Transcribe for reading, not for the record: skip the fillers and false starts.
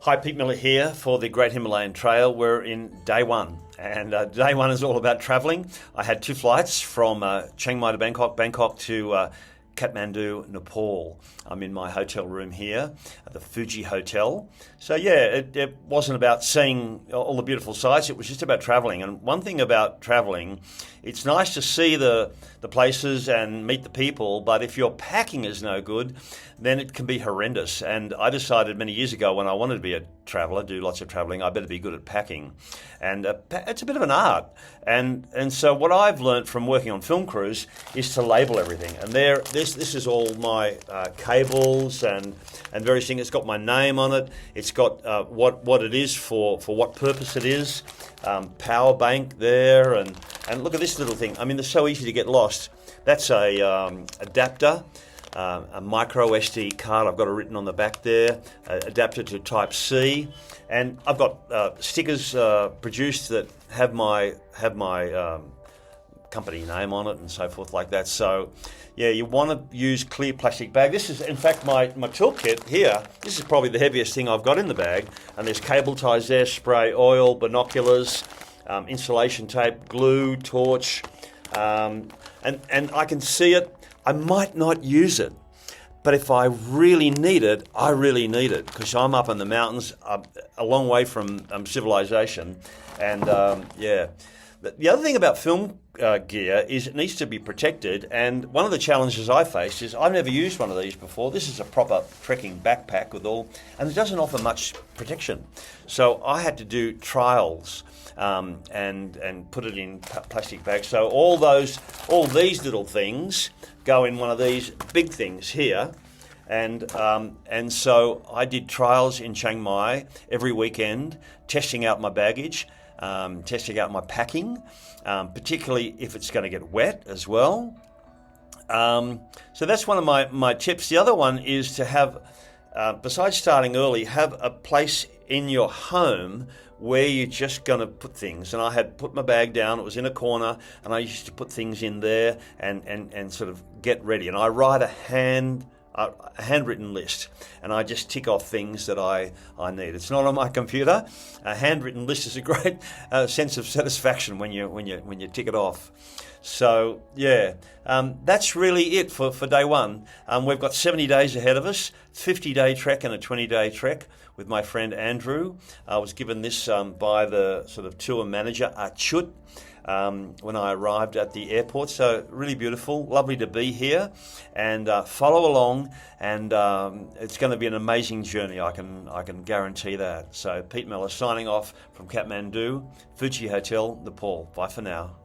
Hi, Pete Miller here for the Great Himalayan Trail. We're in day one, and day one is all about travelling. I had 2 flights from Chiang Mai to Bangkok, Bangkok to Kathmandu, Nepal. I'm in my hotel room here at the Fuji Hotel. So yeah, it wasn't about seeing all the beautiful sights, it was just about travelling. And one thing about travelling, it's nice to see the places and meet the people, but if your packing is no good, then it can be horrendous. And I decided many years ago when I wanted to be a traveller, do lots of travelling, I better be good at packing. And it's a bit of an art. And so what I've learnt from working on film crews is to label everything. And this is all my cables and various things. It's got my name on it. It's got what it is for what purpose it is. Power bank there, and look at this little thing. I mean, they're so easy to get lost. That's a adapter. A micro SD card, I've got it written on the back there, adapter to Type C, and I've got stickers produced that have my company name on it and so forth like that. So yeah, you want to use clear plastic bag. This is in fact my toolkit here. This is probably the heaviest thing I've got in the bag, and there's cable ties there, spray oil, binoculars, insulation tape, glue, torch, and I can see it. I might not use it, but if I really need it, I really need it, because I'm up in the mountains, a long way from civilization. And yeah, the other thing about film gear is it needs to be protected. And one of the challenges I faced is I've never used one of these before. This is a proper trekking backpack with all, and it doesn't offer much protection. So I had to do trials and put it in plastic bags. So all these little things go in one of these big things here, and so I did trials in Chiang Mai every weekend, testing out my baggage, testing out my packing, particularly if it's going to get wet as well. So that's one of my tips. The other one is to have, besides starting early, have a place in your home where you're just going to put things. And I had put my bag down, it was in a corner, and I used to put things in there and sort of get ready. And I write a handwritten list, and I just tick off things that I need. It's not on my computer. A handwritten list is a great sense of satisfaction when you tick it off. So yeah, that's really it for day one. We've got 70 days ahead of us, 50-day trek and a 20-day trek with my friend Andrew. I was given this by the sort of tour manager, Achut, when I arrived at the airport. So really beautiful, lovely to be here, and follow along, and it's going to be an amazing journey, I can guarantee that. So Pete Miller signing off from Kathmandu, Fuji Hotel, Nepal. Bye for now.